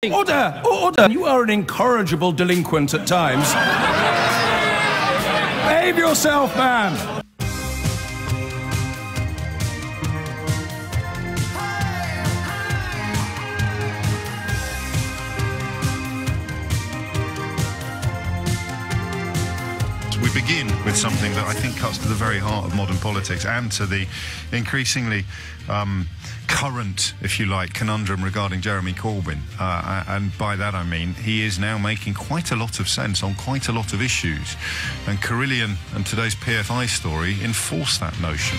Order! Order! You are an incorrigible delinquent at times. Behave yourself, man! We begin with something that I think cuts to the very heart of modern politics and to the increasingly current, if you like, conundrum regarding Jeremy Corbyn. And by that I mean he is now making quite a lot of sense on quite a lot of issues. And Carillion and today's PFI story enforce that notion.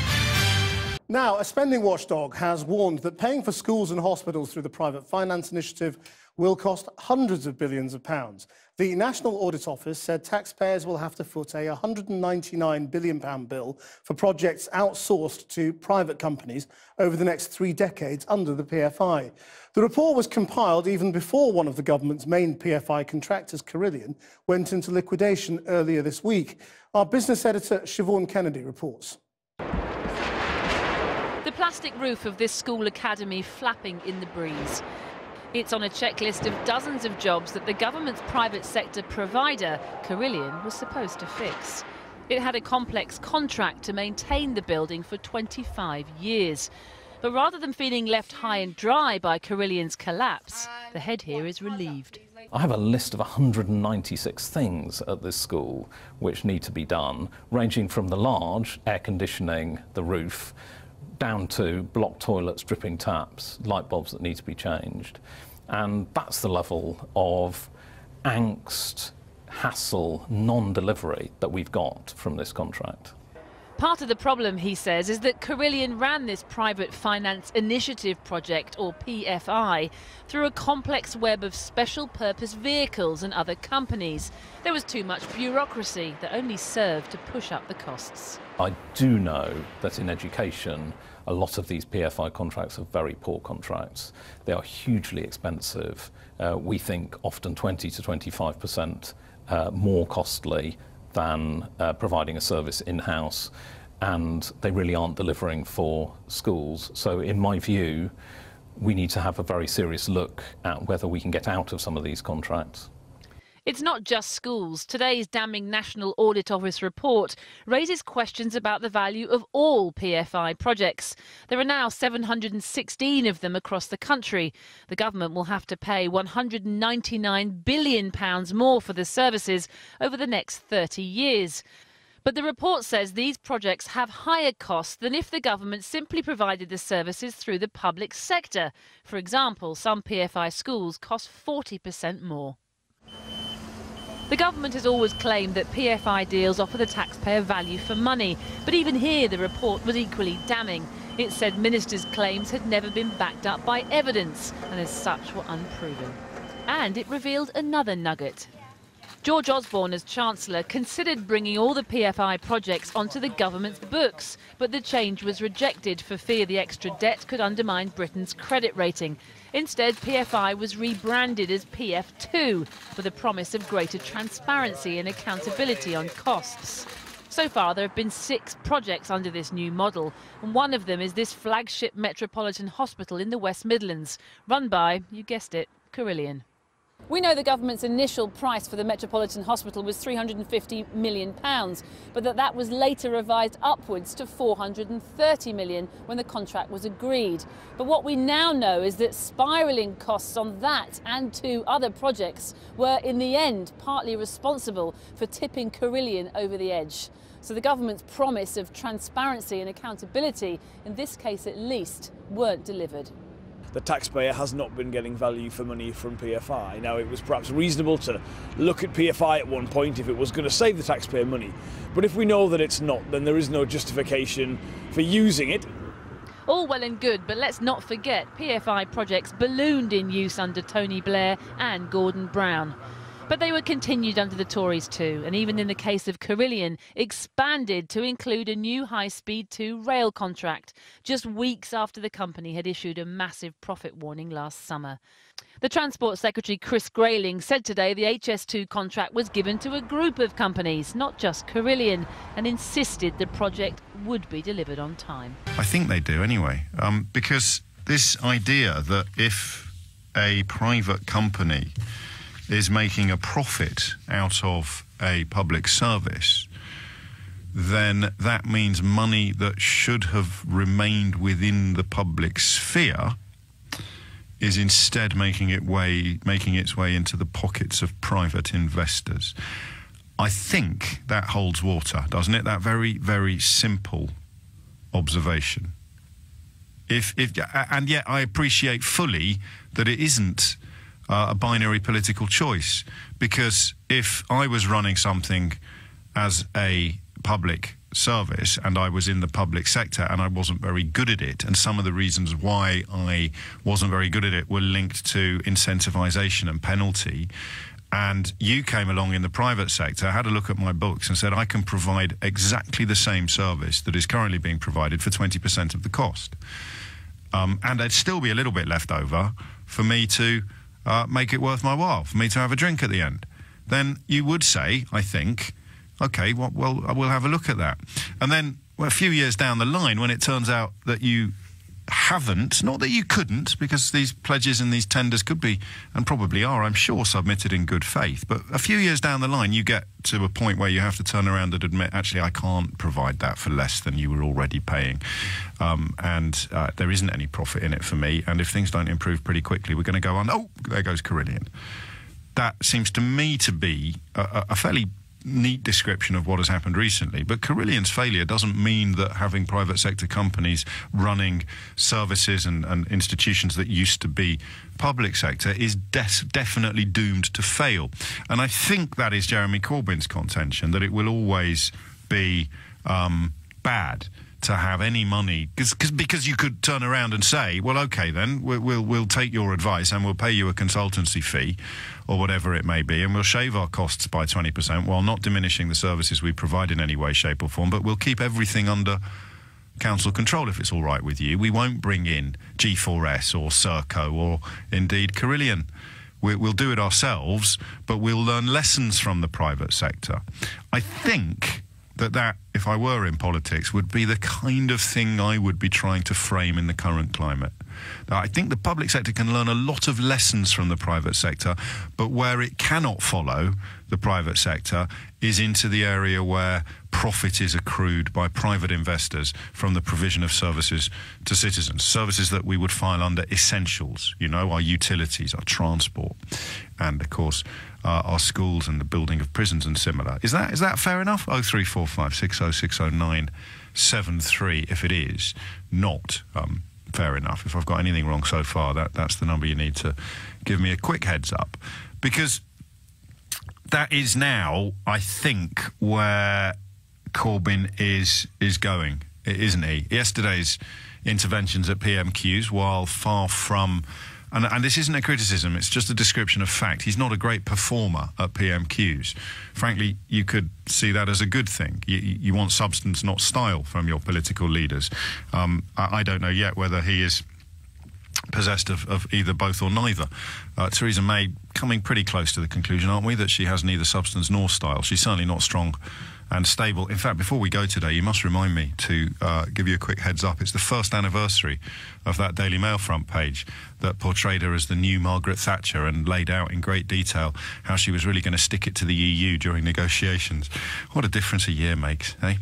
Now, a spending watchdog has warned that paying for schools and hospitals through the Private Finance Initiative will cost hundreds of billions of pounds. The National Audit Office said taxpayers will have to foot a £199 billion bill for projects outsourced to private companies over the next 3 decades under the PFI. The report was compiled even before one of the government's main PFI contractors, Carillion, went into liquidation earlier this week. Our business editor, Siobhan Kennedy, reports. The plastic roof of this school academy flapping in the breeze. It's on a checklist of dozens of jobs that the government's private sector provider, Carillion, was supposed to fix. It had a complex contract to maintain the building for 25 years. But rather than feeling left high and dry by Carillion's collapse, the head here is relieved. I have a list of 196 things at this school which need to be done, ranging from the large air conditioning, the roof, down to block toilets, dripping taps, light bulbs that need to be changed. And that's the level of angst, hassle, non-delivery that we've got from this contract. Part of the problem, he says, is that Carillion ran this Private Finance Initiative project, or PFI, through a complex web of special purpose vehicles and other companies. There was too much bureaucracy that only served to push up the costs. I do know that in education, a lot of these PFI contracts are very poor contracts. They are hugely expensive. We think often 20 to 25% more costly than providing a service in-house, and they really aren't delivering for schools. So in my view, we need to have a very serious look at whether we can get out of some of these contracts. It's not just schools. Today's damning National Audit Office report raises questions about the value of all PFI projects. There are now 716 of them across the country. The government will have to pay £199 billion more for the services over the next 30 years. But the report says these projects have higher costs than if the government simply provided the services through the public sector. For example, some PFI schools cost 40% more. The government has always claimed that PFI deals offer the taxpayer value for money, but even here the report was equally damning. It said ministers' claims had never been backed up by evidence and as such were unproven. And it revealed another nugget. George Osborne, as Chancellor, considered bringing all the PFI projects onto the government's books, but the change was rejected for fear the extra debt could undermine Britain's credit rating. Instead, PFI was rebranded as PF2 with a promise of greater transparency and accountability on costs. So far, there have been 6 projects under this new model, and one of them is this flagship metropolitan hospital in the West Midlands, run by, you guessed it, Carillion. We know the government's initial price for the Metropolitan Hospital was £350 million, but that was later revised upwards to £430 million when the contract was agreed. But what we now know is that spiralling costs on that and 2 other projects were, in the end, partly responsible for tipping Carillion over the edge. So the government's promise of transparency and accountability, in this case at least, weren't delivered. The taxpayer has not been getting value for money from PFI. Now, it was perhaps reasonable to look at PFI at one point if it was going to save the taxpayer money. But if we know that it's not, then there is no justification for using it. All well and good, but let's not forget PFI projects ballooned in use under Tony Blair and Gordon Brown. But they were continued under the Tories too, and even in the case of Carillion, expanded to include a new high-speed 2 rail contract, just weeks after the company had issued a massive profit warning last summer. The Transport Secretary Chris Grayling said today the HS2 contract was given to a group of companies, not just Carillion, and insisted the project would be delivered on time. I think they do anyway, because this idea that if a private company is making a profit out of a public service, then that means money that should have remained within the public sphere is instead making its way into the pockets of private investors. I think that holds water, doesn't it? That very, very simple observation. And yet I appreciate fully that it isn't a binary political choice, because if I was running something as a public service and I was in the public sector and I wasn't very good at it, and some of the reasons why I wasn't very good at it were linked to incentivization and penalty, and you came along in the private sector, had a look at my books and said I can provide exactly the same service that is currently being provided for 20% of the cost, and there'd still be a little bit left over for me to make it worth my while, for me to have a drink at the end, then you would say, I think, OK, well, we'll have a look at that. And then a few years down the line, when it turns out that you haven't, not that you couldn't, because these pledges and these tenders could be, and probably are, I'm sure, submitted in good faith, but a few years down the line, you get to a point where you have to turn around and admit, actually, I can't provide that for less than you were already paying. And there isn't any profit in it for me. And if things don't improve pretty quickly, we're going to go on, oh, there goes Carillion. That seems to me to be a fairly neat description of what has happened recently. But Carillion's failure doesn't mean that having private sector companies running services and institutions that used to be public sector is definitely doomed to fail. And I think that is Jeremy Corbyn's contention, that it will always be bad to have any money, because you could turn around and say, well, OK, then we'll take your advice and we'll pay you a consultancy fee or whatever it may be, and we'll shave our costs by 20% while not diminishing the services we provide in any way, shape or form, but we'll keep everything under council control if it's all right with you. We won't bring in G4S or Serco or indeed Carillion. We'll do it ourselves, but we'll learn lessons from the private sector. I think that, if I were in politics, would be the kind of thing I would be trying to frame in the current climate. Now, I think the public sector can learn a lot of lessons from the private sector, but where it cannot follow the private sector is into the area where profit is accrued by private investors from the provision of services to citizens, services that we would file under essentials, you know, our utilities, our transport, and, of course, our schools and the building of prisons and similar. Is that fair enough? 0345 60 60973. If it is not fair enough, if I've got anything wrong so far, that's the number you need to give me a quick heads up, because that is now, I think, where Corbyn is going, isn't he? Yesterday's interventions at PMQs, while far from, and this isn't a criticism, it's just a description of fact, he's not a great performer at PMQs. Frankly, you could see that as a good thing. You want substance, not style, from your political leaders. I don't know yet whether he is possessed of either both or neither. Theresa May coming pretty close to the conclusion, aren't we, that she has neither substance nor style. She's certainly not strong and stable. In fact, before we go today, you must remind me to give you a quick heads up. It's the first anniversary of that Daily Mail front page that portrayed her as the new Margaret Thatcher and laid out in great detail how she was really going to stick it to the EU during negotiations. What a difference a year makes, eh?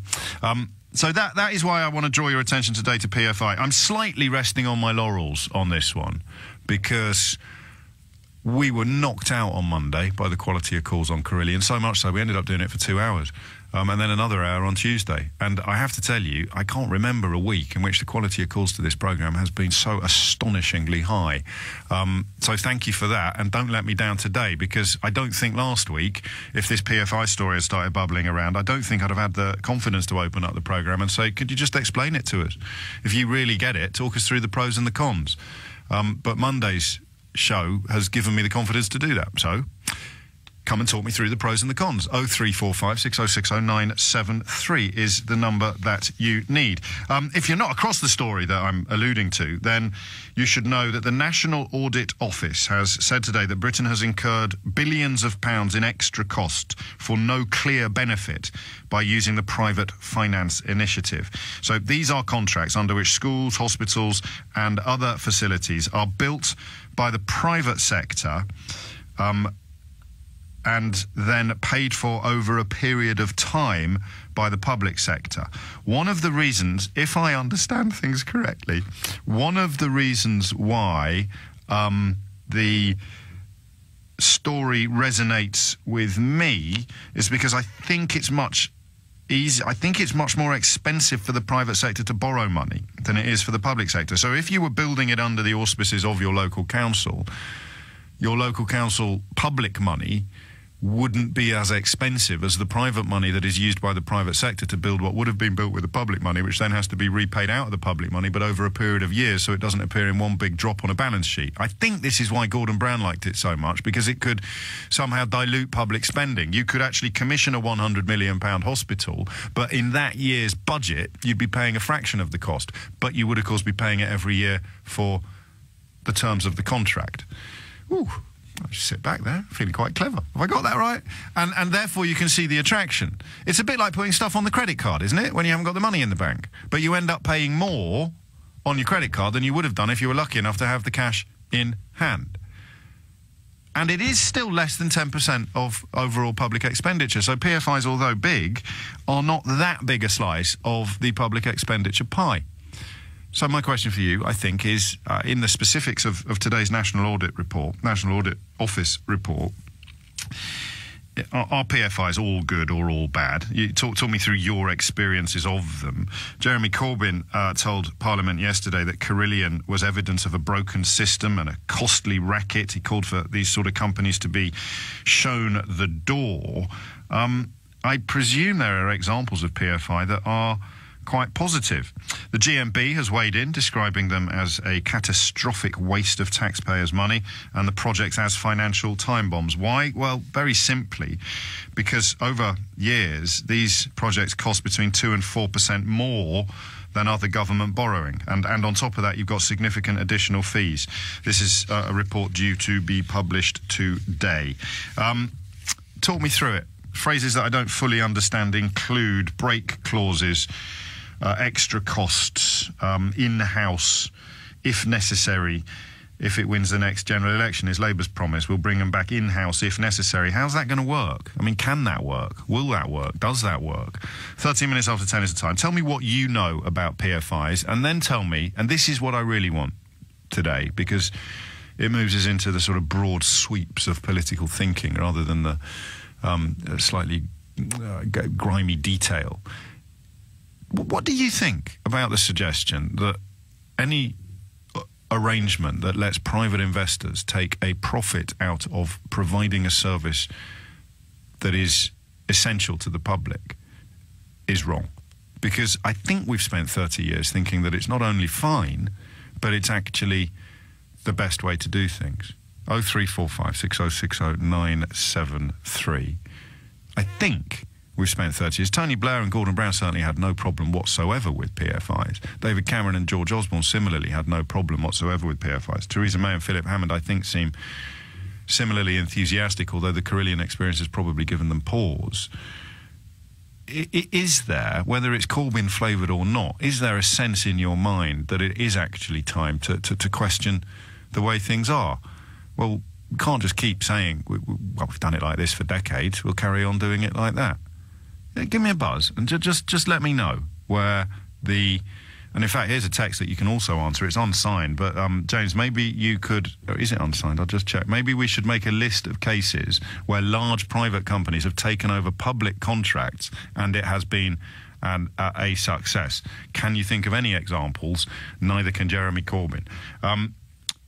So that is why I want to draw your attention today to PFI. I'm slightly resting on my laurels on this one, because we were knocked out on Monday by the quality of calls on Carillion, so much so we ended up doing it for 2 hours, and then another hour on Tuesday. And I have to tell you, I can't remember a week in which the quality of calls to this programme has been so astonishingly high. So thank you for that, and don't let me down today, because I don't think last week, if this PFI story had started bubbling around, I don't think I'd have had the confidence to open up the programme and say, could you just explain it to us? If you really get it, talk us through the pros and the cons. But Monday's show has given me the confidence to do that. So come and talk me through the pros and the cons. 0345 6060 973 is the number that you need. If you're not across the story that I'm alluding to, then you should know that the National Audit Office has said today that Britain has incurred billions of pounds in extra cost for no clear benefit by using the private finance initiative. So these are contracts under which schools, hospitals and other facilities are built by the private sector and then paid for over a period of time by the public sector. One of the reasons, if I understand things correctly, one of the reasons why the story resonates with me is because I think it's much more expensive for the private sector to borrow money than it is for the public sector. So if you were building it under the auspices of your local council public money wouldn't be as expensive as the private money that is used by the private sector to build what would have been built with the public money, which then has to be repaid out of the public money, but over a period of years, so it doesn't appear in one big drop on a balance sheet. I think this is why Gordon Brown liked it so much, because it could somehow dilute public spending. You could actually commission a £100 million hospital, but in that year's budget, you'd be paying a fraction of the cost, but you would, of course, be paying it every year for the terms of the contract. Ooh. I'll just sit back there, feeling quite clever. Have I got that right? And therefore you can see the attraction. It's a bit like putting stuff on the credit card, isn't it? When you haven't got the money in the bank. But you end up paying more on your credit card than you would have done if you were lucky enough to have the cash in hand. And it is still less than 10% of overall public expenditure. So PFIs, although big, are not that big a slice of the public expenditure pie. So my question for you, I think, is in the specifics of today's National Audit Office report, are PFIs all good or all bad? You talk me through your experiences of them. Jeremy Corbyn told Parliament yesterday that Carillion was evidence of a broken system and a costly racket. He called for these sort of companies to be shown the door. I presume there are examples of PFI that are quite positive. The GMB has weighed in, describing them as a catastrophic waste of taxpayers' money and the projects as financial time bombs. Why? Well, very simply, because over years, these projects cost between 2% and 4% more than other government borrowing. And on top of that, you've got significant additional fees. This is a report due to be published today. Talk me through it. Phrases that I don't fully understand include break clauses, extra costs, in-house, if necessary, if it wins the next general election, is Labour's promise. We'll bring them back in-house if necessary. How's that going to work? I mean, can that work? Will that work? Does that work? 13 minutes after 10 is the time. Tell me what you know about PFIs, and then tell me, and this is what I really want today, because it moves us into the sort of broad sweeps of political thinking rather than the slightly grimy detail. What do you think about the suggestion that any arrangement that lets private investors take a profit out of providing a service that is essential to the public is wrong? Because I think we've spent 30 years thinking that it's not only fine, but it's actually the best way to do things. 0345 6060 973. I think we've spent 30 years. Tony Blair and Gordon Brown certainly had no problem whatsoever with PFIs. David Cameron and George Osborne similarly had no problem whatsoever with PFIs. Theresa May and Philip Hammond, I think, seem similarly enthusiastic, although the Carillion experience has probably given them pause. Is there, whether it's Corbyn flavoured or not, is there a sense in your mind that it is actually time to question the way things are? Well, we can't just keep saying, well, we've done it like this for decades, we'll carry on doing it like that. Give me a buzz and just let me know where the... And in fact, here's a text that you can also answer. It's unsigned, but James, maybe you could... Or is it unsigned? I'll just check. Maybe we should make a list of cases where large private companies have taken over public contracts and it has been a success. Can you think of any examples? Neither can Jeremy Corbyn.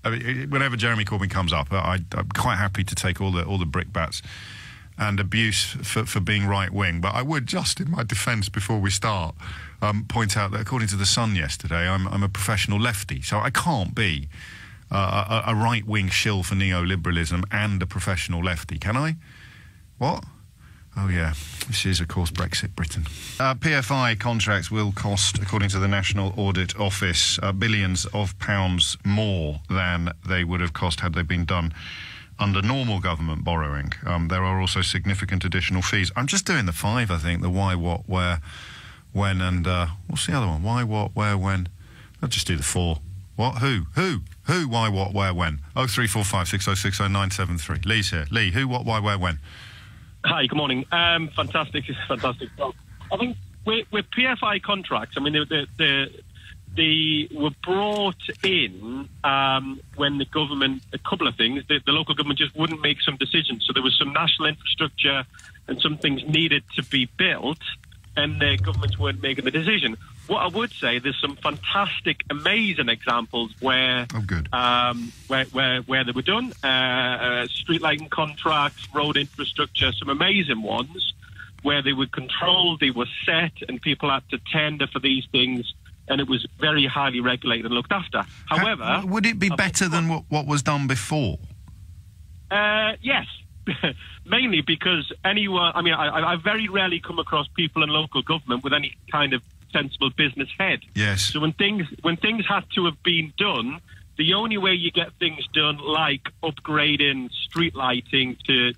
Whenever Jeremy Corbyn comes up, I'm quite happy to take all the brickbats and abuse for being right-wing. But I would, just in my defence before we start, point out that according to The Sun yesterday, I'm a professional lefty, so I can't be a right-wing shill for neoliberalism and a professional lefty, can I? What? Oh, yeah. This is, of course, Brexit Britain. PFI contracts will cost, according to the National Audit Office, billions of pounds more than they would have cost had they been done under normal government borrowing. There are also significant additional fees. I'm just doing the 5, I think, the why, what, where, when, and what's the other one? Why, what, where, when? I'll just do the 4. What? Who, why, what, where, when? 0345 6060 973. Lee's here. Lee, who, what, why, where, when? Hi, good morning. Fantastic. Well, I think with PFI contracts, I mean, they were brought in when the government, a couple of things, the local government just wouldn't make some decisions. So there was some national infrastructure and some things needed to be built, and the governments weren't making the decision. What I would say, there's some fantastic, amazing examples where where they were done. Street lighting contracts, road infrastructure, some amazing ones where they were controlled, they were set, and people had to tender for these things, and it was very highly regulated and looked after. However, would it be better than what was done before? Yes. Mainly because anyone, I mean, I very rarely come across people in local government with any kind of sensible business head. Yes. So when things had to have been done, the only way you get things done, like upgrading street lighting to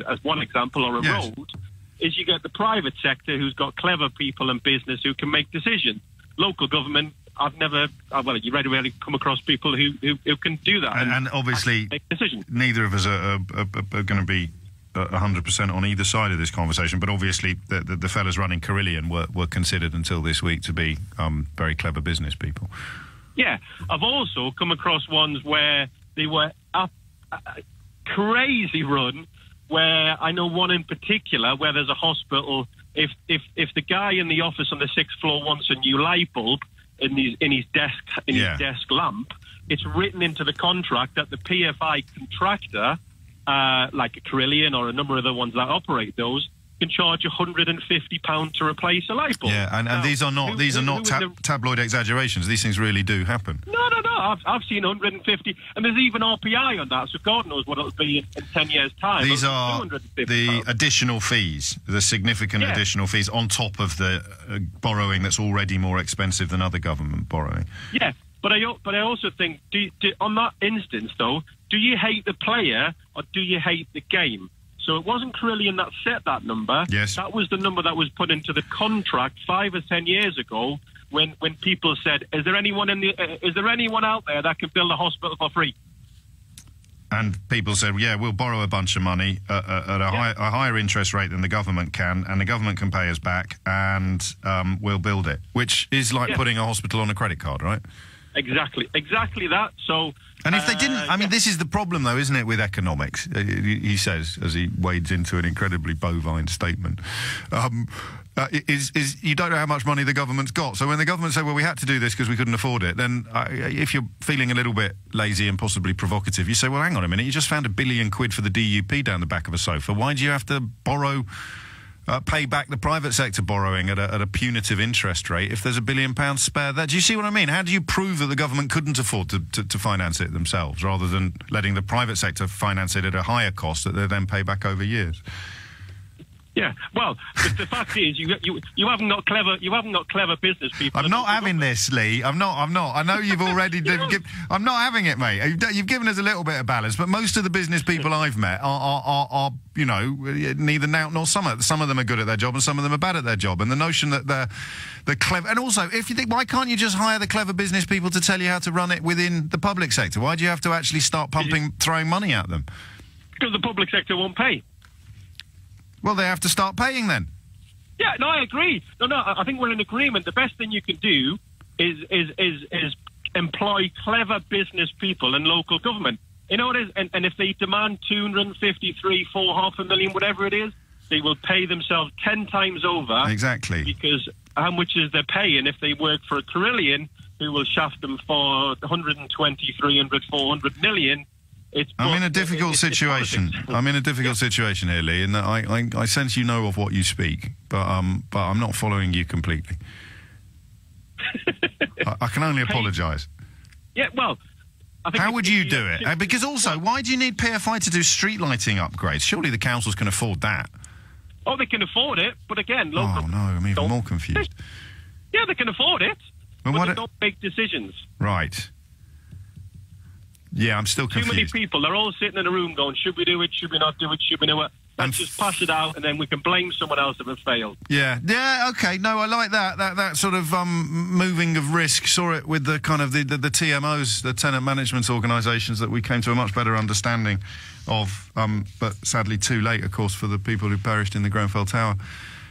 as one example, or a road, is you get the private sector who's got clever people and business who can make decisions. Local government, I've never, well, you rarely come across people who can do that. And obviously, make decisions. Neither of us are going to be 100% on either side of this conversation, but obviously the fellas running Carillion were considered until this week to be very clever business people. Yeah, I've also come across ones where they were crazy run, where I know one in particular where there's a hospital. If the guy in the office on the 6th floor wants a new light bulb in his desk lamp, it's written into the contract that the PFI contractor, like a Carillion or a number of the ones that operate those, can charge £150 to replace a light bulb. Yeah, and now, these are not tabloid exaggerations. These things really do happen. No. I've seen 150, and there's even RPI on that, so God knows what it'll be in 10 years' time. These are the additional fees, the significant additional fees on top of the borrowing that's already more expensive than other government borrowing. Yeah, but I also think, on that instance, though, do you hate the player or do you hate the game? So it wasn't Carillion that set that number. Yes. That was the number that was put into the contract 5 or 10 years ago when people said, is there anyone out there that can build a hospital for free? And people said, yeah, we'll borrow a bunch of money at a higher interest rate than the government can, and the government can pay us back, and we'll build it, which is like putting a hospital on a credit card, right? Exactly that. So, and if they didn't, I mean, this is the problem, though, isn't it, with economics? He says, as he wades into an incredibly bovine statement, is you don't know how much money the government's got. So when the government say, well, we had to do this because we couldn't afford it, then if you're feeling a little bit lazy and possibly provocative, you say, well, hang on a minute, you just found £1 billion for the DUP down the back of a sofa. Why do you have to borrow? Pay back the private sector borrowing at a punitive interest rate if there's £1 billion spare there? Do you see what I mean? How do you prove that the government couldn't afford to finance it themselves, rather than letting the private sector finance it at a higher cost that they then pay back over years? Yeah, well, the fact is, you haven't got clever business people. I'm not having this, Lee. I'm not. I know you've already. I'm not having it, mate. You've given us a little bit of balance, but most of the business people I've met are you know, neither now nor some. Some of them are good at their job, and some of them are bad at their job. And the notion that they're clever, and also, if you think, why can't you just hire the clever business people to tell you how to run it within the public sector? Why do you have to actually start throwing money at them? Because the public sector won't pay. Well, they have to start paying then. Yeah, no, I agree. No, I think we're in agreement. The best thing you can do is employ clever business people in local government. You know what it is? And if they demand 253, 400,000, whatever it is, they will pay themselves 10 times over. Exactly. Because how much is they paying if they work for a Carillion who will shaft them for 120, 300, 400 million? I'm in a difficult situation. I'm in a difficult situation here, Lee, and I sense you know of what you speak, but I'm not following you completely. I can only apologise. Yeah, well, How would you do it? Because also, why do you need PFI to do street lighting upgrades? Surely the councils can afford that. Oh, they can afford it, but again, local... Oh, no, I'm even more confused. Yeah, they can afford it, but they don't make decisions. Right. Yeah, I'm still confused. Too many people, they're all sitting in a room going, should we do it, should we not do it, should we do it? Let's just pass it out, and then we can blame someone else if it failed. Yeah, okay. No, I like that. That sort of moving of risk. Saw it with the kind of the TMOs, the tenant management organisations, that we came to a much better understanding of. But sadly, too late, of course, for the people who perished in the Grenfell Tower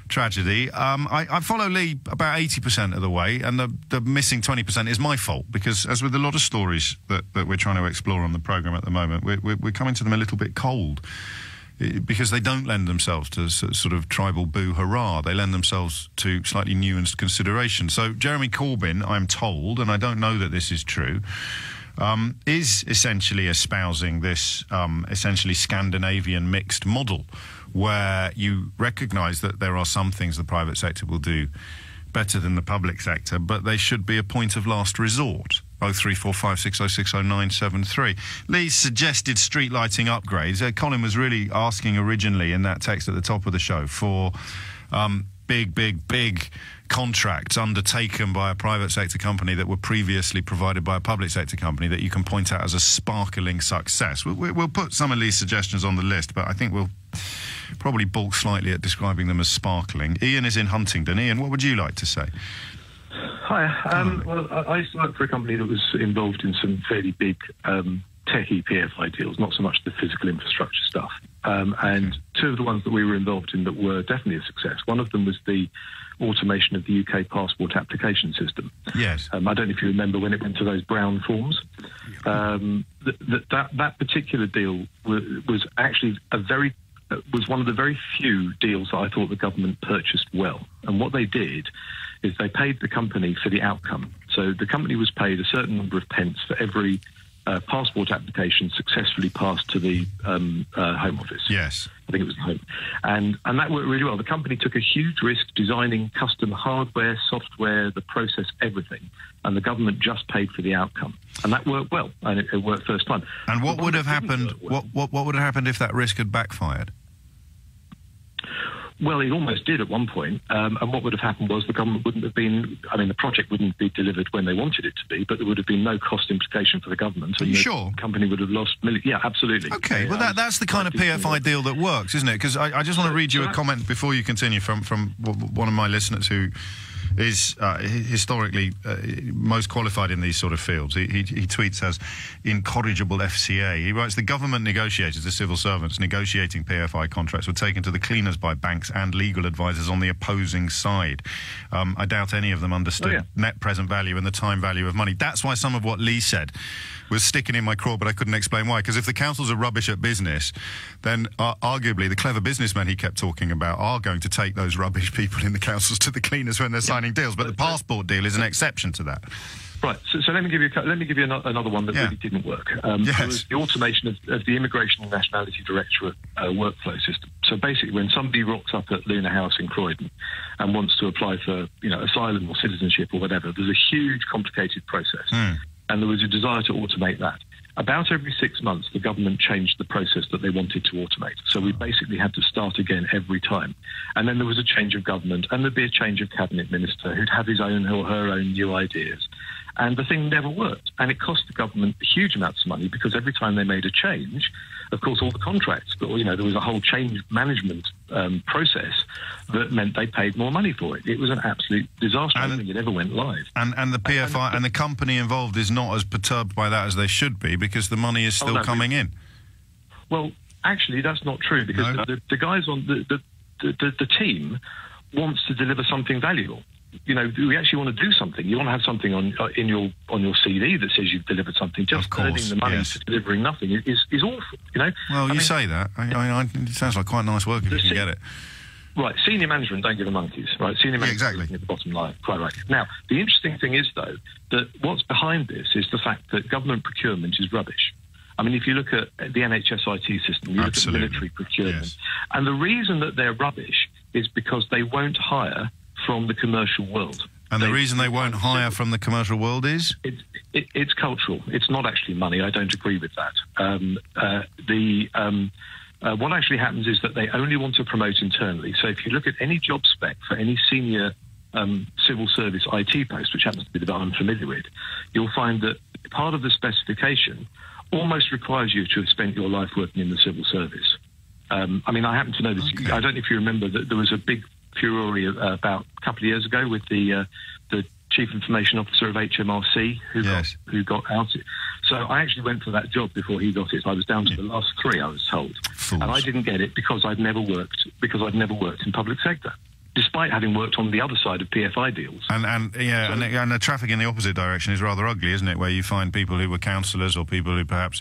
tragedy. I follow Lee about 80% of the way, and the missing 20% is my fault, because as with a lot of stories that we're trying to explore on the programme at the moment, we're coming to them a little bit cold, because they don't lend themselves to sort of tribal boo-hurrah. They lend themselves to slightly nuanced consideration. So Jeremy Corbyn, I'm told, and I don't know that this is true, is essentially espousing this essentially Scandinavian mixed model, where you recognise that there are some things the private sector will do better than the public sector, but they should be a point of last resort. 03456060973. Lee suggested street lighting upgrades. Colin was really asking originally in that text at the top of the show for big contracts undertaken by a private sector company that were previously provided by a public sector company that you can point out as a sparkling success. We'll put some of Lee's suggestions on the list, but I think we'll probably balk slightly at describing them as sparkling. Ian is in Huntingdon. Ian, what would you like to say? Hi. Well, I used to work for a company that was involved in some fairly big techie PFI deals, not so much the physical infrastructure stuff. And two of the ones that we were involved in that were definitely a success. One of them was the automation of the UK passport application system. Yes. I don't know if you remember when it went to those brown forms. That particular deal was actually was one of the very few deals that I thought the government purchased well. And what they did is they paid the company for the outcome. So the company was paid a certain number of pence for every passport application successfully passed to the Home Office. Yes. I think it was the Home. And that worked really well. The company took a huge risk designing custom hardware, software, the process, everything. And the government just paid for the outcome. And that worked well. And it worked first time. And what would have happened? What would have happened if that risk had backfired? Well, it almost did at one point, and what would have happened was the government wouldn't have been, the project wouldn't be delivered when they wanted it to be, but there would have been no cost implication for the government. Are you sure? The company would have lost millions. Yeah, absolutely. Okay, well, that's the kind of PFI deal that works, isn't it? Because I just want to read you a comment before you continue from one of my listeners who is historically most qualified in these sort of fields. He tweets as Incorrigible FCA. He writes, the government negotiators, the civil servants negotiating PFI contracts, were taken to the cleaners by banks and legal advisors on the opposing side. I doubt any of them understood net present value and the time value of money. That's why some of what Lee said was sticking in my craw, but I couldn't explain why. Because if the councils are rubbish at business, then arguably the clever businessmen he kept talking about are going to take those rubbish people in the councils to the cleaners when they're signing deals. But the passport deal is an exception to that. Right. So let me give you another one that really didn't work. It was the automation of the Immigration and Nationality Directorate workflow system. So basically, when somebody rocks up at Luna House in Croydon and wants to apply for asylum or citizenship or whatever, there's a huge, complicated process. And there was a desire to automate that. About every 6 months, the government changed the process that they wanted to automate. So we basically had to start again every time. And then there was a change of government, and there'd be a change of cabinet minister who'd have his own or her own new ideas. And the thing never worked. And it cost the government huge amounts of money, because every time they made a change, of course, all the contracts, there was a whole change management process that meant they paid more money for it. It was an absolute disaster. I don't think it ever went live. And the PFI and the company involved is not as perturbed by that as they should be, because the money is still coming in. Well, actually, that's not true, because the guys on the team wants to deliver something valuable. We actually want to do something. You want to have something on your CV that says you've delivered something. Just earning the money for delivering nothing is awful. Well, you say that. It sounds like quite nice work if you can get it. Right, senior management don't give a monkeys, right? Senior management looking at the bottom line, quite right. Now, the interesting thing is, though, that what's behind this is the fact that government procurement is rubbish. I mean, if you look at the NHS IT system, you look at military procurement, and the reason that they're rubbish is because they won't hire from the commercial world. And the reason they won't hire from the commercial world is? It's cultural. It's not actually money. I don't agree with that. What actually happens is that they only want to promote internally. So if you look at any job spec for any senior civil service IT post, which happens to be the one I'm familiar with, you'll find that part of the specification almost requires you to have spent your life working in the civil service. I mean, I happen to know this. Okay. I don't know if you remember that there was a big furore about a couple of years ago with the Chief Information Officer of HMRC who got outed. So I actually went for that job before he got it. I was down to the last 3, I was told. Fools. And I didn't get it because I'd never worked in public sector, despite having worked on the other side of PFI deals. And the traffic in the opposite direction is rather ugly, isn't it? Where you find people who were councillors or people who perhaps...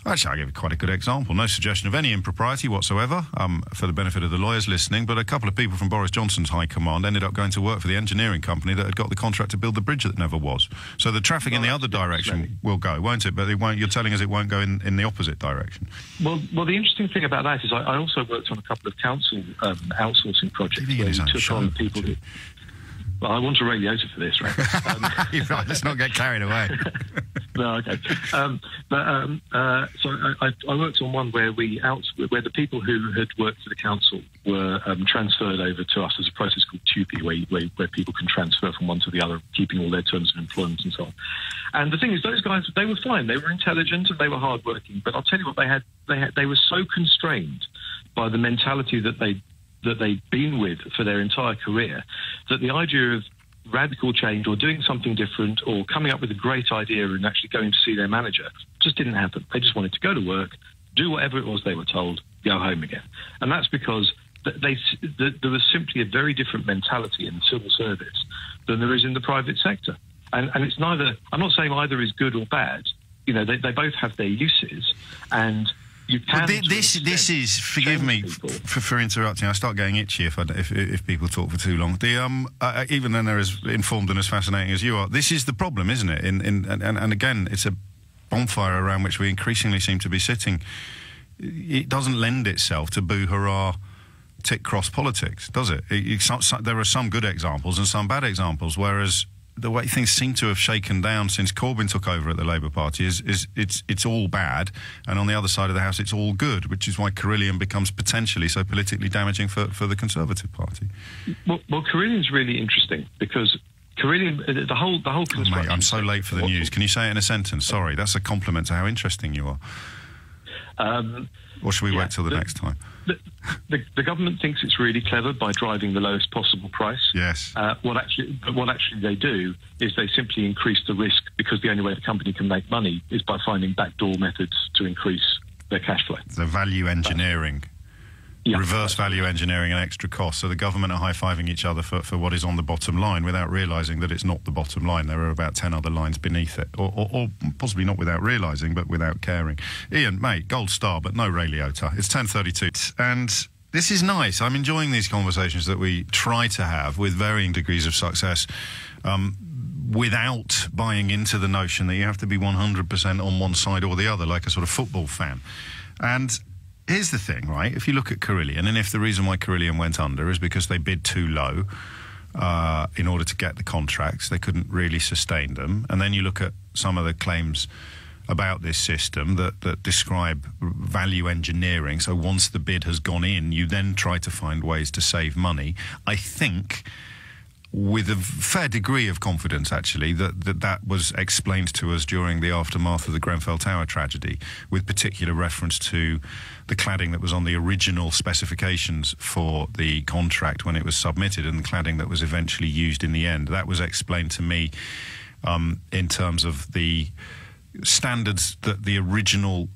Actually, I'll give quite a good example. No suggestion of any impropriety whatsoever, for the benefit of the lawyers listening, but a couple of people from Boris Johnson's high command ended up going to work for the engineering company that had got the contract to build the bridge that never was. So the traffic in the other direction will go, won't it? But it won't. You're telling us it won't go in the opposite direction. Well, the interesting thing about that is I also worked on a couple of council outsourcing projects where you took on people who... Well, I want a radiator for this, right? Right, let's not get carried away. No, okay. So I worked on one where where the people who had worked for the council were transferred over to us as a process called TUPE, where people can transfer from one to the other, keeping all their terms of employment and so on. And the thing is, those guys, they were fine. They were intelligent and they were hardworking. But I'll tell you what, they were so constrained by the mentality that they'd been with for their entire career, that the idea of radical change or doing something different or coming up with a great idea and actually going to see their manager just didn't happen. They just wanted to go to work, do whatever it was they were told, go home again. And that's because there was simply a very different mentality in the civil service than there is in the private sector. And it's neither, I'm not saying either is good or bad. You know, they both have their uses, and you can. Well, this is, forgive me for interrupting. I start getting itchy if people talk for too long. Even then, they're as informed and as fascinating as you are. This is the problem, isn't it? And again, it's a bonfire around which we increasingly seem to be sitting. It doesn't lend itself to boo hurrah, tick cross politics, does it? There are some good examples and some bad examples, whereas the way things seem to have shaken down since Corbyn took over at the Labour Party is it's all bad, and on the other side of the house it's all good, which is why Carillion becomes potentially so politically damaging for the Conservative Party. Well, Carillion's really interesting because Carillion, the whole construction... Oh, mate, I'm so late for the news. Can you say it in a sentence? Sorry, that's a compliment to how interesting you are. Or should we wait till the next time? The government thinks it's really clever by driving the lowest possible price. Yes. What actually they do is they simply increase the risk, because the only way the company can make money is by finding backdoor methods to increase their cash flow. The value engineering. Reverse value engineering and extra costs. So the government are high-fiving each other for what is on the bottom line without realising that it's not the bottom line. There are about 10 other lines beneath it. Or possibly not without realising, but without caring. Ian, mate, gold star, but no Ray Liotta. It's 10:32. And this is nice. I'm enjoying these conversations that we try to have with varying degrees of success, without buying into the notion that you have to be 100% on one side or the other, like a sort of football fan. And here's the thing, right? If you look at Carillion, and if the reason why Carillion went under is because they bid too low in order to get the contracts, they couldn't really sustain them. And then you look at some of the claims about this system that describe value engineering. So once the bid has gone in, you then try to find ways to save money. I think, with a fair degree of confidence, actually, that was explained to us during the aftermath of the Grenfell Tower tragedy, with particular reference to the cladding that was on the original specifications for the contract when it was submitted, and the cladding that was eventually used in the end. That was explained to me in terms of the standards that the original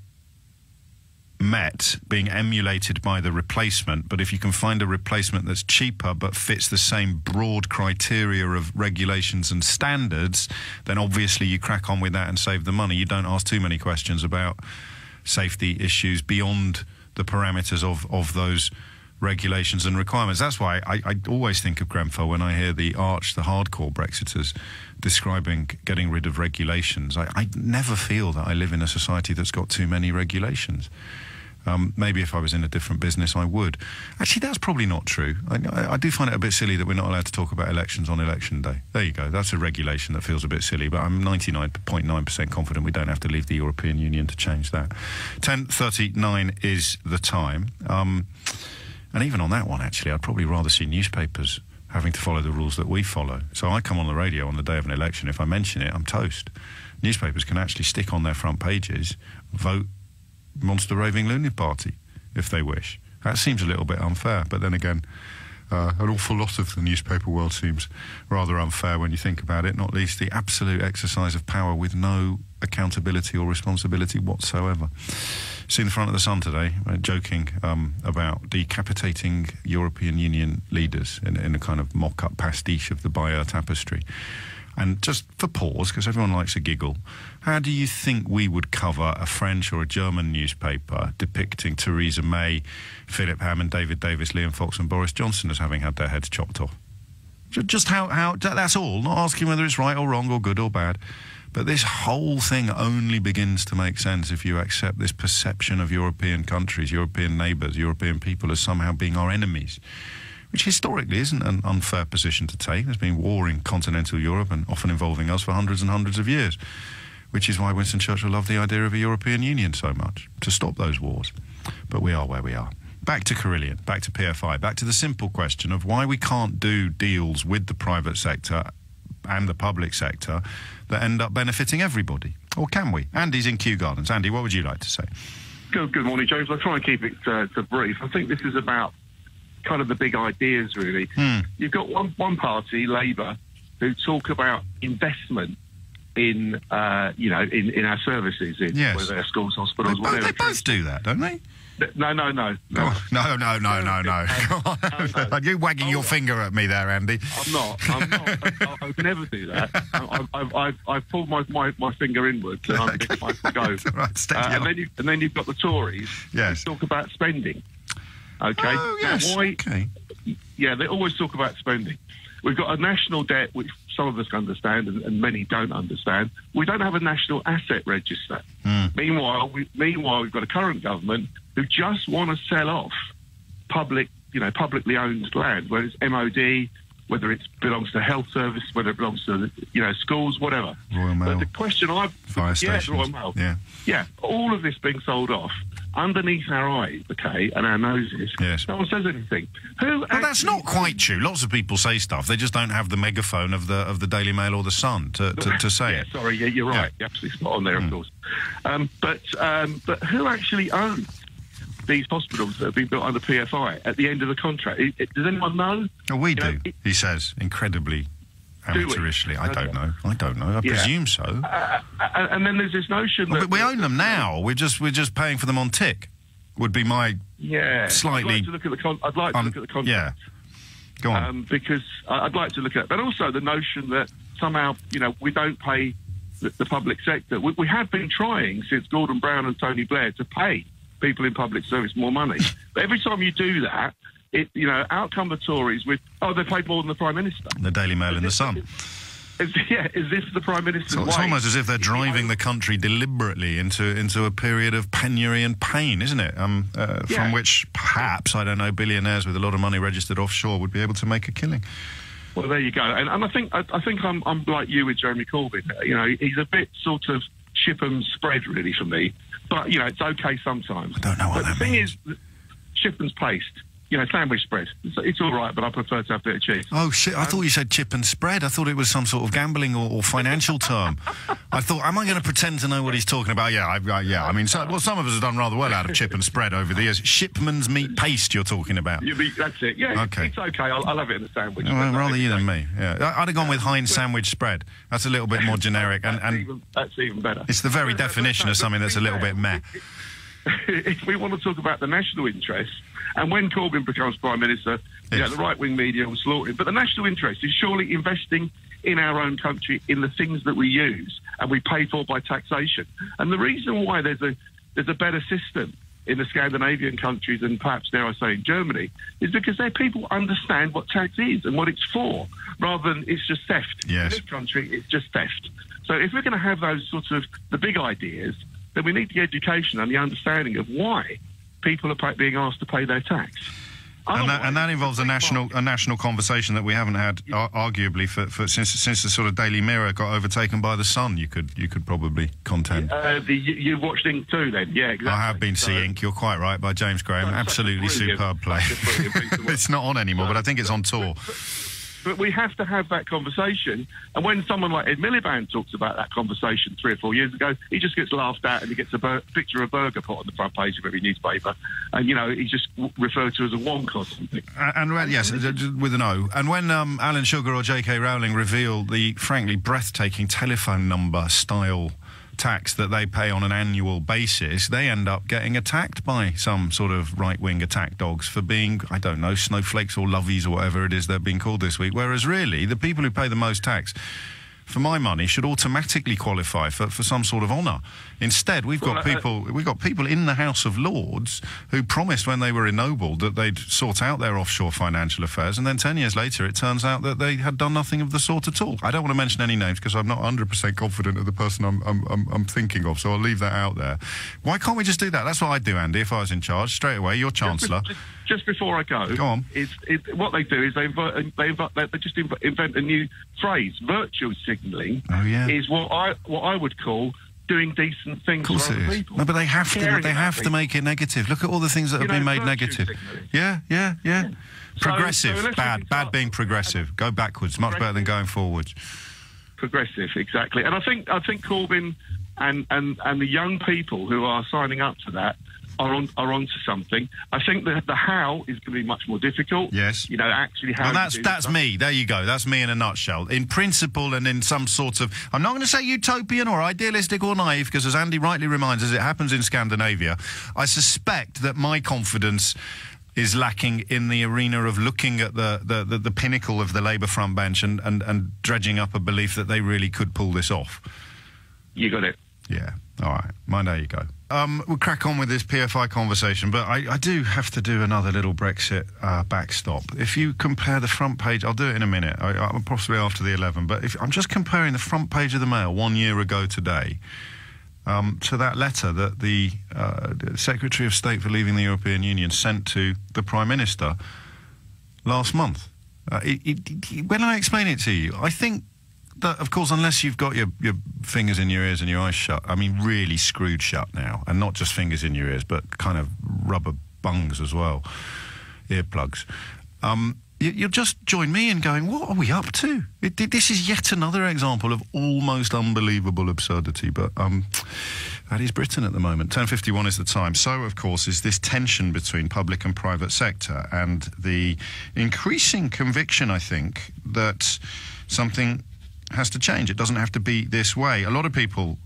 met being emulated by the replacement, but if you can find a replacement that's cheaper but fits the same broad criteria of regulations and standards, then obviously you crack on with that and save the money. You don't ask too many questions about safety issues beyond the parameters of those regulations and requirements. That's why I always think of Grenfell when I hear the hardcore Brexiters describing getting rid of regulations. I never feel that I live in a society that's got too many regulations. Maybe if I was in a different business, I would. Actually, that's probably not true. I do find it a bit silly that we're not allowed to talk about elections on election day. There you go. That's a regulation that feels a bit silly, but I'm 99.9% confident we don't have to leave the European Union to change that. 10:39 is the time. And even on that one, actually, I'd probably rather see newspapers having to follow the rules that we follow. So I come on the radio on the day of an election. If I mention it, I'm toast. Newspapers can actually stick on their front pages, vote Monster Raving Lunatic Party, if they wish. That seems a little bit unfair, but then again, an awful lot of the newspaper world seems rather unfair when you think about it, not least the absolute exercise of power with no accountability or responsibility whatsoever. Seen the front of the Sun today, joking about decapitating European Union leaders in a kind of mock-up pastiche of the Bayeux tapestry. And just for pause, because everyone likes a giggle, how do you think we would cover a French or a German newspaper depicting Theresa May, Philip Hammond, David Davis, Liam Fox and Boris Johnson as having had their heads chopped off? Just how that's all, not asking whether it's right or wrong or good or bad. But this whole thing only begins to make sense if you accept this perception of European countries, European neighbours, European people as somehow being our enemies, which historically isn't an unfair position to take. There's been war in continental Europe and often involving us for hundreds and hundreds of years, which is why Winston Churchill loved the idea of a European Union so much, to stop those wars. But we are where we are. Back to Carillion, back to PFI, back to the simple question of why we can't do deals with the private sector and the public sector that end up benefiting everybody. Or can we? Andy's in Kew Gardens. Andy, what would you like to say? Good morning, James. I'll try and keep it to brief. I think this is about kind of the big ideas, really. You've got one party, Labour, who talk about investment in, in our services, whether they're schools, hospitals, whatever. They both do that, don't they? No. No. You're wagging your finger at me there, Andy. I'm not. I would never do that. I've pulled my finger inwards and I'm thinking I can go. Right, and then you've got the Tories who talk about spending. Okay. Oh, yes. Okay. Yeah, they always talk about spending. We've got a national debt, which some of us understand and many don't understand. We don't have a national asset register. Meanwhile, we've got a current government who just want to sell off publicly owned land, whether it's MOD, whether it belongs to health service, whether it belongs to schools, whatever. Royal Mail. But the question Fire stations. Royal Mail. Yeah, all of this being sold off underneath our eyes, and our noses. Yes. No one says anything. Well, that's not quite true. Lots of people say stuff. They just don't have the megaphone of the Daily Mail or the Sun to say it. Sorry, you're right. You're absolutely spot on there, of course. But who actually owns these hospitals that have been built under PFI at the end of the contract? Does anyone know? Oh, we do. He says incredibly amateurishly. I don't know. I presume so. And then there's this notion that we own them now. We're just paying for them on tick. Would be my slightly. I'd like to look at the contract. Yeah. Go on. Because I'd like to look at, but also the notion that somehow we don't pay the public sector. We have been trying since Gordon Brown and Tony Blair to pay people in public service more money. But every time you do that, out come the Tories with, they paid more than the Prime Minister. The Daily Mail and the Sun. Is this the Prime Minister's way? It's almost as if they're driving the country deliberately into a period of penury and pain, isn't it? From which perhaps, I don't know, billionaires with a lot of money registered offshore would be able to make a killing. Well, there you go. And I think I'm like you with Jeremy Corbyn. He's a bit sort of Shipham's spread, really, for me. But, it's okay sometimes. I don't know what that means. The thing is, Shipham's paste. Sandwich spread. It's all right, but I prefer to have a bit of cheese. Oh, shit. I thought you said chip and spread. I thought it was some sort of gambling or financial term. I thought, am I going to pretend to know what he's talking about? Yeah. I mean, some of us have done rather well out of chip and spread over the years. Shipman's meat paste you're talking about. That's it. Yeah, okay. It's okay. I'll have it in a sandwich. Well, rather you than me. Yeah, I'd have gone with Heinz sandwich spread. That's a little bit more generic. That's even better. It's the very definition of something that's a little bit meh. If we want to talk about the national interest, and when Corbyn becomes Prime Minister, the right-wing media will slaughter him. But the national interest is surely investing in our own country, in the things that we use and we pay for by taxation. And the reason why there's a better system in the Scandinavian countries and perhaps, dare I say, in Germany, is because their people understand what tax is and what it's for, rather than it's just theft. Yes. In this country, it's just theft. So if we're going to have those sorts of the big ideas, then we need the education and the understanding of why people are being asked to pay their tax. And that involves a national conversation that we haven't had, arguably, since the sort of Daily Mirror got overtaken by the Sun. You could probably contend. You've watched Ink too, then? Yeah, exactly. I have been seeing Ink. You're quite right, by James Graham. Absolutely superb play. It's not on anymore, but I think it's on tour. But we have to have that conversation. And when someone like Ed Miliband talks about that conversation 3 or 4 years ago, he just gets laughed at and he gets a picture of a burger put on the front page of every newspaper. And, he's just referred to as a wonk or something. Yes, with an O. And when Alan Sugar or J.K. Rowling reveal the, frankly, breathtaking telephone number style tax that they pay on an annual basis, they end up getting attacked by some sort of right-wing attack dogs for being, I don't know, snowflakes or lovies or whatever it is they're being called this week, whereas really the people who pay the most tax, for my money, should automatically qualify for some sort of honour. Instead, we've got people in the House of Lords who promised when they were ennobled that they'd sort out their offshore financial affairs, and then 10 years later it turns out that they had done nothing of the sort at all. I don't want to mention any names because I'm not 100% confident of the person I'm thinking of, so I'll leave that out there. Why can't we just do that? That's what I'd do, Andy, if I was in charge. Straight away, you're Chancellor. Just before I go on. What they do is they just invent a new phrase. Virtue signalling is what I would call doing decent things for other people. No, but they have to make it negative. Look at all the things that have been made negative. Signaling. Yeah. Progressive, so bad being progressive. Go backwards, much better than going forwards. Progressive, exactly. And I think Corbyn and the young people who are signing up to that are onto something. I think that the how is going to be much more difficult. Yes. Actually how. Well, that's me. There you go. That's me in a nutshell. In principle and in some sort of... I'm not going to say utopian or idealistic or naive, because as Andy rightly reminds us, it happens in Scandinavia. I suspect that my confidence is lacking in the arena of looking at the pinnacle of the Labour front bench and dredging up a belief that they really could pull this off. You got it. Yeah. All right. Mind how you go. We'll crack on with this PFI conversation, but I do have to do another little Brexit backstop. If you compare the front page, I'll do it in a minute, possibly after the 11, but if I'm just comparing the front page of the Mail 1 year ago today to that letter that the Secretary of State for leaving the European Union sent to the Prime Minister last month. When I explain it to you, I think that, of course, unless you've got your fingers in your ears and your eyes shut, I mean really screwed shut now, and not just fingers in your ears, but kind of rubber bungs as well, earplugs, you'll just join me in going, what are we up to? This is yet another example of almost unbelievable absurdity, but that is Britain at the moment. 10:51 is the time. So, of course, is this tension between public and private sector, and the increasing conviction, I think, that something has to change. It doesn't have to be this way. A lot of people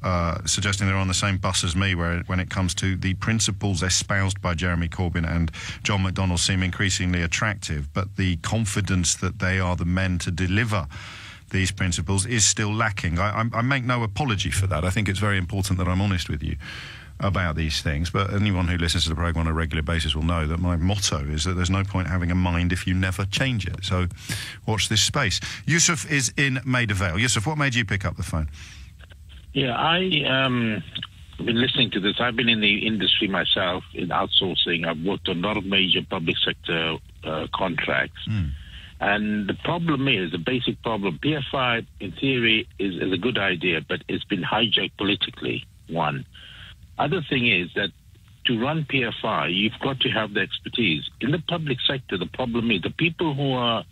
suggesting they're on the same bus as me when it comes to the principles espoused by Jeremy Corbyn and John McDonnell seem increasingly attractive, but the confidence that they are the men to deliver these principles is still lacking. I make no apology for that. I think it's very important that I'm honest with you about these things, but anyone who listens to the programme on a regular basis will know that my motto is that there's no point having a mind if you never change it. So watch this space. Yusuf is in Maida Vale. Yusuf, what made you pick up the phone? Yeah, I've been listening to this. I've been in the industry myself in outsourcing. I've worked on a lot of major public sector contracts. And the problem is, the basic problem, PFI in theory is a good idea, but it's been hijacked politically, one. Other thing is that to run PFI, you've got to have the expertise. In the public sector, the problem is the people who are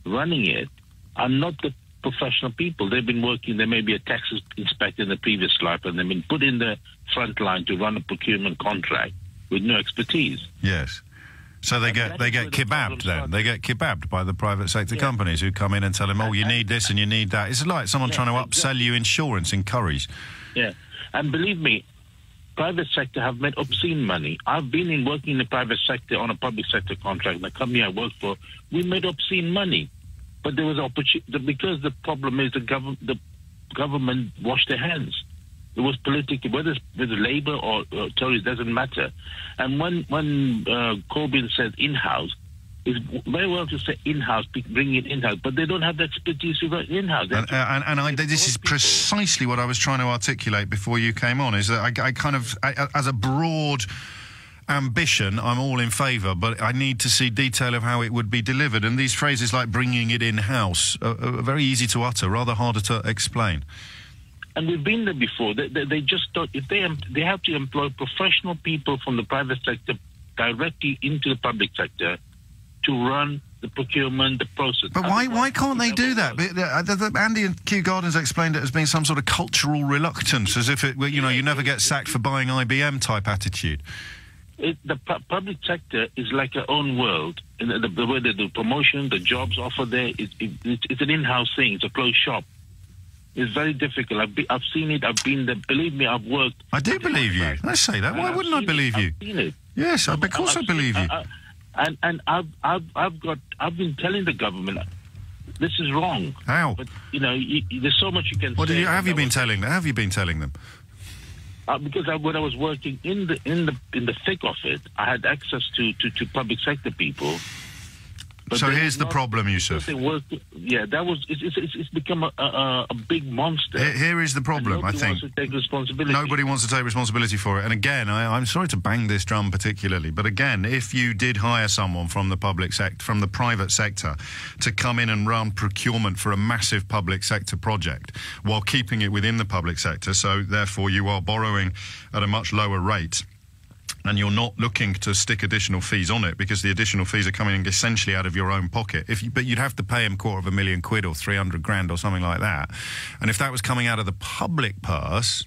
running it are not the professional people. They've been working, they may be a tax inspector in the previous life, and they've been put in the front line to run a procurement contract with no expertise. Yes. So they get kebabbed then. They get kebabbed by the private sector companies who come in and tell them, oh, you need this and you need that. It's like someone trying to upsell you insurance in Currys. Yeah. And believe me, private sector have made obscene money. I've been working in the private sector on a public sector contract. The company I worked for, we made obscene money. But there was opportunity, because the problem is the government washed their hands. It was political, whether it's with Labour or Tories, doesn't matter. And when Corbyn said in-house, it's very well to say in-house, bring it in-house, but they don't have the expertise to run in-house. This is precisely what I was trying to articulate before you came on, is that I kind of, as a broad ambition, I'm all in favour, but I need to see detail of how it would be delivered. And these phrases like bringing it in-house are very easy to utter, rather harder to explain. And we've been there before. They just don't. If they have to employ professional people from the private sector directly into the public sector to run the procurement, the process. But why can't they do that? Andy and Kew Gardens explained it as being some sort of cultural reluctance, as if it, you never get sacked for buying IBM type attitude. The public sector is like our own world. The way they do promotion, the jobs offered there, it's an in-house thing. It's a closed shop. It's very difficult. I've seen it. I've been there. Believe me, I've worked. I do believe you. Let's say that. Why wouldn't I believe you? I've seen it. Yes, of course I believe you. And I've been telling the government this is wrong. How? But there's so much you can say. What have you been telling them? Have you been telling them? Because when I was working in the thick of it, I had access to public sector people. But so here's the problem, Yusuf. It's become a big monster. Here is the problem, I think. Nobody wants to take responsibility. Nobody wants to take responsibility for it. And again, I'm sorry to bang this drum particularly, but again, if you did hire someone from the private sector to come in and run procurement for a massive public sector project while keeping it within the public sector, so therefore you are borrowing at a much lower rate, and you're not looking to stick additional fees on it because the additional fees are coming essentially out of your own pocket. But you'd have to pay him £250,000 or 300 grand or something like that. And if that was coming out of the public purse,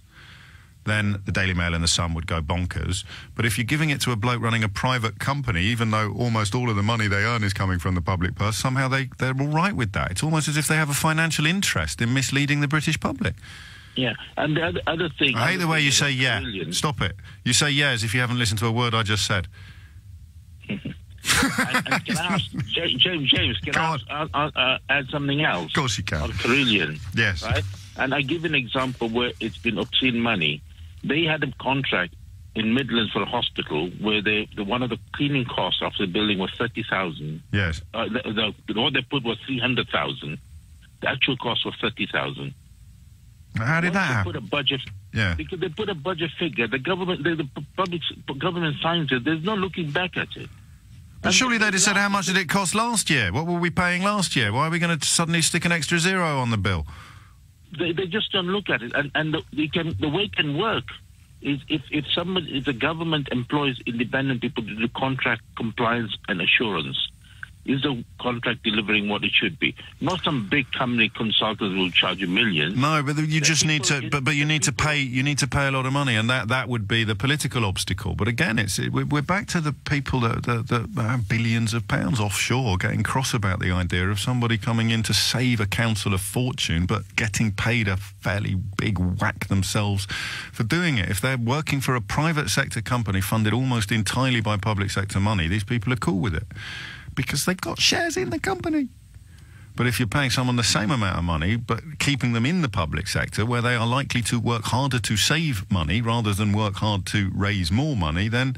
then the Daily Mail and the Sun would go bonkers. But if you're giving it to a bloke running a private company, even though almost all of the money they earn is coming from the public purse, somehow they're all right with that. It's almost as if they have a financial interest in misleading the British public. Yeah, and the other thing... I hate the way you say yeah. Stop it. You say yeah as if you haven't listened to a word I just said. and can I ask, James, can I add something else? Of course you can. On Carillion. Yes. Right? And I give an example where it's been obscene money. They had a contract in Midlands for a hospital where one of the cleaning costs of the building was 30,000. Yes. What they put was 300,000. The actual cost was 30,000. How did that happen? Put a budget, yeah. Because they put a budget figure. The government, the public government signs it. There's no looking back at it. But surely they'd have said, how much did it cost last year? What were we paying last year? Why are we going to suddenly stick an extra zero on the bill? They just don't look at it. And the way it can work is if the government employs independent people to do contract compliance and assurance. Is the contract delivering what it should be? Not some big company consultants will charge you millions. No, but you just need to. But you need to pay. You need to pay a lot of money, and that would be the political obstacle. But again, we're back to the people that have billions of pounds offshore, getting cross about the idea of somebody coming in to save a council a fortune, but getting paid a fairly big whack themselves for doing it. If they're working for a private sector company funded almost entirely by public sector money, these people are cool with it, because they've got shares in the company. But if you're paying someone the same amount of money, but keeping them in the public sector, where they are likely to work harder to save money rather than work hard to raise more money, then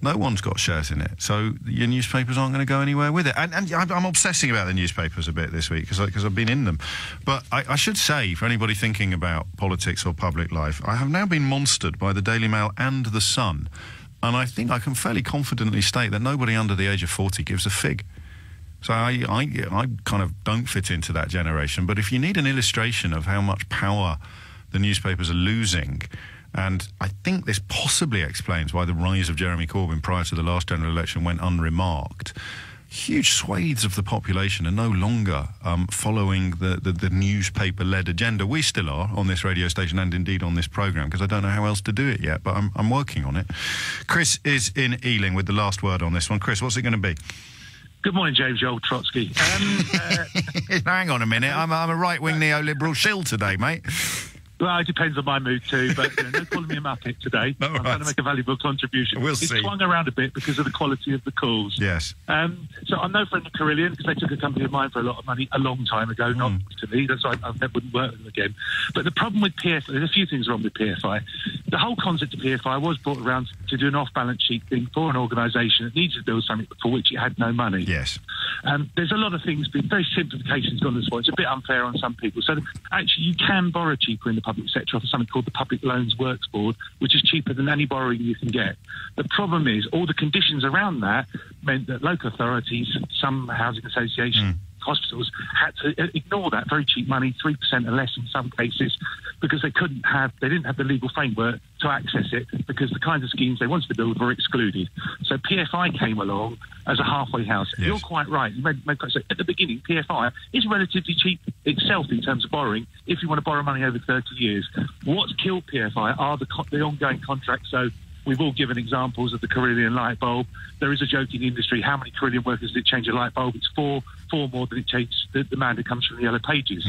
no one's got shares in it. So your newspapers aren't going to go anywhere with it. And I'm obsessing about the newspapers a bit this week because I've been in them. But I should say, for anybody thinking about politics or public life, I have now been monstered by the Daily Mail and the Sun. And I think I can fairly confidently state that nobody under the age of 40 gives a fig. So I kind of don't fit into that generation. But if you need an illustration of how much power the newspapers are losing, and I think this possibly explains why the rise of Jeremy Corbyn prior to the last general election went unremarked, huge swathes of the population are no longer following the newspaper-led agenda. We still are on this radio station and indeed on this programme, because I don't know how else to do it yet, but I'm working on it. Chris is in Ealing with the last word on this one. Chris, what's it going to be? Good morning, James, you old Trotsky. Hang on a minute. I'm a right-wing neoliberal shill today, mate. Well, it depends on my mood too, but no calling me a muppet today. No, I'm trying to make a valuable contribution. We'll it's see. swung around a bit because of the quality of the calls. Yes. So I'm no friend of Carillion because they took a company of mine for a lot of money a long time ago, not to me. That's why I wouldn't work with them again. But the problem with PFI, there's a few things wrong with PFI. The whole concept of PFI was brought around to do an off-balance sheet thing for an organisation that needs to build something for which it had no money. Yes. There's a lot of things, but very simplification's gone this way. It's a bit unfair on some people. So actually, you can borrow cheaper in the public sector off of something called the Public Loans Works Board, which is cheaper than any borrowing you can get. The problem is all the conditions around that meant that local authorities, some housing associations, hospitals had to ignore that very cheap money, 3% or less in some cases, because they didn't have the legal framework to access it, because the kinds of schemes they wanted to build were excluded. So PFI came along as a halfway house. Yes. You're quite right. You made quite so at the beginning, PFI is relatively cheap itself in terms of borrowing if you want to borrow money over 30 years. What's killed PFI are the ongoing contracts. So we've all given examples of the Carillion light bulb. There is a joke in the industry, how many Carillion workers did change a light bulb? It's four more than it changed the man who comes from the Yellow Pages.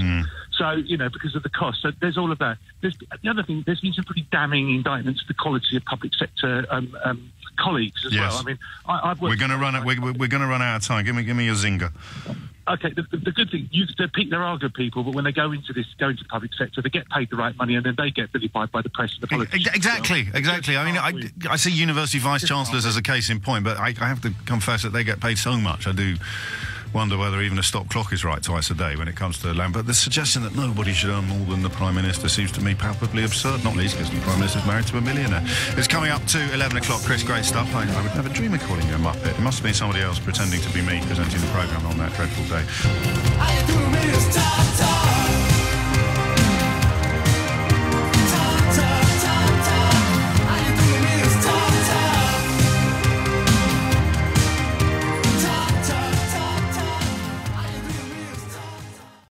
So, because of the cost. So there's all of that. The other thing, there's been some pretty damning indictments of the quality of public sector colleagues as well. I mean, we're going to run out of time. Give me your zinger. Okay, the good thing, there are good people, but when they go into the public sector, they get paid the right money, and then they get vilified by the press and the politicians. Exactly. I mean, I see university vice-chancellors as a case in point, but I have to confess that they get paid so much. I do wonder whether even a stop clock is right twice a day when it comes to land. But the suggestion that nobody should earn more than the Prime Minister seems to me palpably absurd, not least because the Prime Minister's married to a millionaire. It's coming up to 11 o'clock, Chris. Great stuff. I would never dream of calling you a Muppet. It must have been somebody else pretending to be me presenting the programme on that dreadful day.